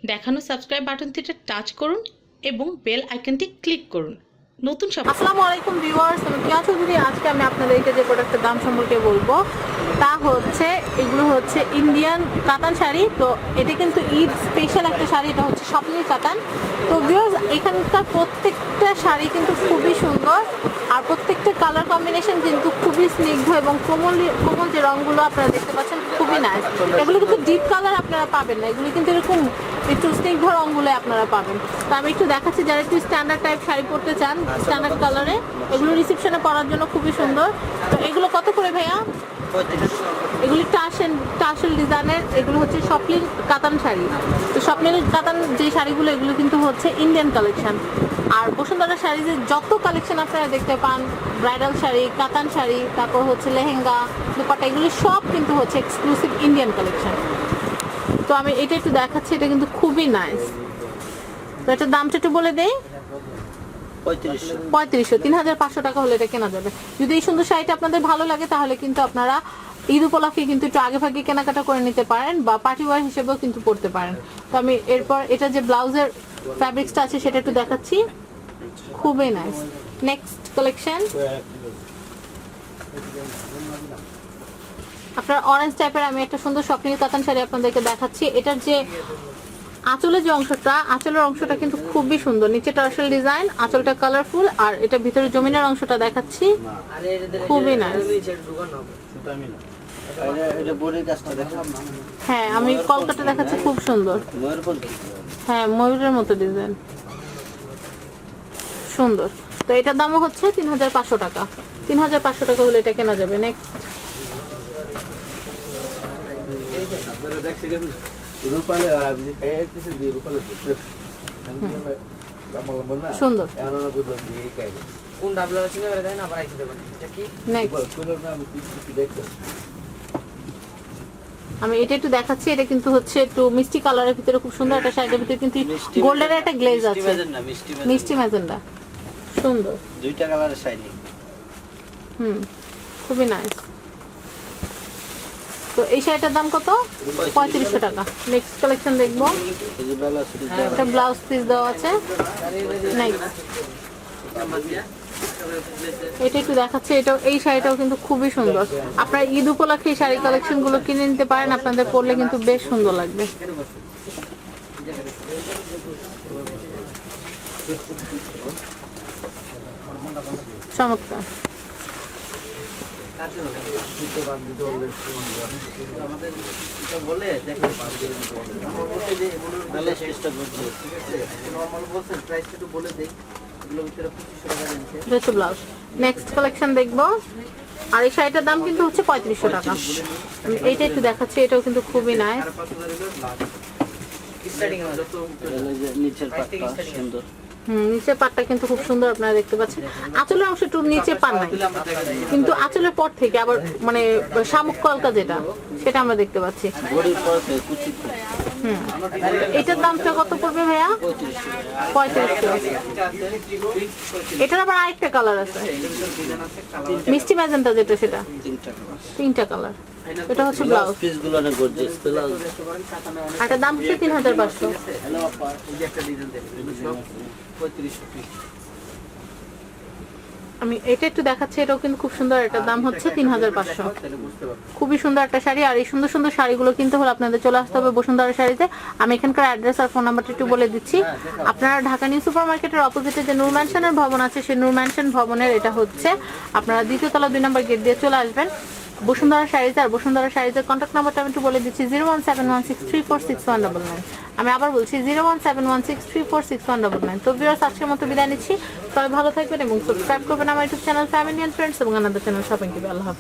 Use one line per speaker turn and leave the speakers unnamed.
দেখানো subscribe বাটনটিতে touch করুন এবং বেল আইকনটি ক্লিক করুন নতুন সব।
আসসালামু আলাইকুম ভিউয়ার্স, আমি কেয়া চৌধুরী। আজকে আমি আপনাদেরকে যে প্রোডাক্টের দাম সম্পর্কে বলবো তা হচ্ছে এগুলো হচ্ছে ইন্ডিয়ান কাতান শাড়ি। তো এটা কিন্তু ঈদ স্পেশাল একটা শাড়ি, এটা হচ্ছে স্বপ্নের কাতান। তো ভিউয়ার্স, এখানকার প্রত্যেকটা শাড়ি কিন্তু খুবই সুন্দর আর প্রত্যেকটা কালার কম্বিনেশন কিন্তু খুবই স্নিগ্ধ এবং কোমল কোমল যে রঙগুলো আপনারা দেখতে পাচ্ছেন খুবই নাইস। এগুলো কিন্তু ডিপ কালার আপনারা পাবেন না, এগুলো কিন্তু এরকম একটু স্নিগ্ধ রঙগুলো আপনারা পাবেন। তো আমি একটু দেখাচ্ছি, যারা একটু স্ট্যান্ডার্ড টাইপ শাড়ি পরতে চান স্ট্যান্ডার্ড কালারে, এগুলো রিসেপশনে পরার জন্য খুবই সুন্দর। তো এগুলো কত করে ভাইয়া? এগুলি টাসেল ডিজাইনের, এগুলো হচ্ছে স্বপ্নিল কাতান শাড়ি। তো স্বপ্নিল কাতান যে শাড়িগুলো এগুলো কিন্তু হচ্ছে ইন্ডিয়ান কালেকশন। আর বসুন্ধরা শাড়িজের যত কালেকশন আপনারা দেখতে পান, ব্রাইডাল শাড়ি, কাতান শাড়ি, তারপর হচ্ছে লেহেঙ্গা, দুপাট্টা, এগুলি সব কিন্তু হচ্ছে এক্সক্লুসিভ ইন্ডিয়ান কালেকশন। তো আমি এটা একটু দেখাচ্ছি, এটা কিন্তু খুবই নাইস। তো এটার দামটা একটু বলে দেই। 3500 3500 টাকা হলে এটা কেনা যাবে। যদি এই সুন্দর শাড়িটা আপনাদের ভালো লাগে তাহলে কিন্তু আপনারা ঈদ উপলক্ষে কিন্তু একটু আগে ভাগে কেনাকাটা করে নিতে পারেন বা পার্টি ওয়্যার হিসেবেও কিন্তু পরতে পারেন। তো আমি এরপর এটা যে ব্লাউজের ফ্যাব্রিক্সটা আছে সেটা একটু দেখাচ্ছি, খুবই নাইস। নেক্সট কালেকশন আপনার অরেঞ্জ টাইপের, আমি একটা সুন্দর স্বপ্নিল কাতান শাড়ি আপনাদেরকে দেখাচ্ছি। এটার যে আঁচলের যে অংশটা, আঁচলের অংশটা কিন্তু খুবই সুন্দর, নিচে টার্সেল ডিজাইন, আঁচলটা কালারফুল, আর এটা ভিতরে জমিনের অংশটা দেখাচ্ছি, খুবই নাইস। হ্যাঁ, আমি কলকাতা দেখাচ্ছি, খুব সুন্দর। হ্যাঁ, ময়ূরের মতো ডিজাইন, সুন্দর। তো এটার দামও হচ্ছে 3500 টাকা। 3500 টাকা হলে এটা কেনা যাবে। নেক্সট সুন্দর, আমি এটা একটু দেখাচ্ছি। এটা কিন্তু হচ্ছে একটু মিষ্টি কালারের ভিতরে, খুব সুন্দর একটা শাড়ির ভিতরে কিন্তু গোল্ডের একটা গ্লেজ আছে, মিষ্টি ম্যাজেন্ডা, সুন্দর
দুইটা কালারের শাড়ি।
খুবই নাইস। তো এই শাড়িটার দাম কত? 3500 টাকা। নেক্সট কালেকশন দেখবো, একটা ব্লাউজ পিস দেওয়া আছে। এটা একটু দেখাচ্ছে, এটা এই শাড়িটাও কিন্তু খুবই সুন্দর। আপনারা ঈদ উপলক্ষে এই শাড়ি কালেকশন গুলো কিনে নিতে পারেন, আপনাদের পরলে কিন্তু বেশ সুন্দর লাগবে। চমৎকার। নেক্সট কালেকশন দেখবো, আর এই শাড়িটার দাম কিন্তু হচ্ছে 3500 টাকা। আমি এইটা একটু দেখাচ্ছি, এটাও কিন্তু খুবই নাইস। নিচের পাটটা কিন্তু খুব সুন্দর, আপনারা দেখতে পাচ্ছেন। আঁচলের অংশ একটু নিচে পান নাই, কিন্তু আঁচলের পর থেকে আবার মানে শামুক কলকা যেটা, সেটা আমরা দেখতে পাচ্ছি। এটার দামটা কত পড়বে ভাইয়া? 3500। এটার আবার আরেকটা কালার আছে, মিষ্টি ম্যাজেন্টা যেটা, সেটা তিনটা কালার। এটা হচ্ছে ব্লাউজ পিসগুলো, অনেক গর্জিয়াস ব্লাউজ। আর এটার দাম হচ্ছে 3500। আমি এটা একটু দেখাচ্ছি, এটাও কিন্তু খুব সুন্দর, এটার দাম হচ্ছে 3500। খুবই সুন্দর একটা শাড়ি। আর এই সুন্দর সুন্দর শাড়িগুলো কিনতে হলে আপনাদের চলে আসতে হবে বসুন্ধরা শাড়িতে। আমি এখানকার অ্যাড্রেস আর ফোন নাম্বারটা একটু বলে দিচ্ছি। আপনারা ঢাকা নিউ সুপার মার্কেটের অপোজিটে যে নূর ম্যানশনের ভবন আছে, সেই নূর ম্যানশন ভবনের এটা হচ্ছে আপনারা দ্বিতীয় তলা 2 নম্বর গেট দিয়ে চলে আসবেন বসুন্ধরা শাড়িতে। আর বসুন্ধরা শাড়িতে কন্ট্যাক্ট নাম্বারটা আমি একটু বলে দিচ্ছি, 01716346199। আমি আবার বলছি 01716346199। তো ভিউয়ার্স, আজকের মতো বিদায় নিচ্ছি। সবাই ভালো থাকবেন এবং সাবস্ক্রাইব করবেন আমার YouTube channel family and friends এবং আমাদের চ্যানেল শপিং টিভি। আল্লাহ হাফেজ।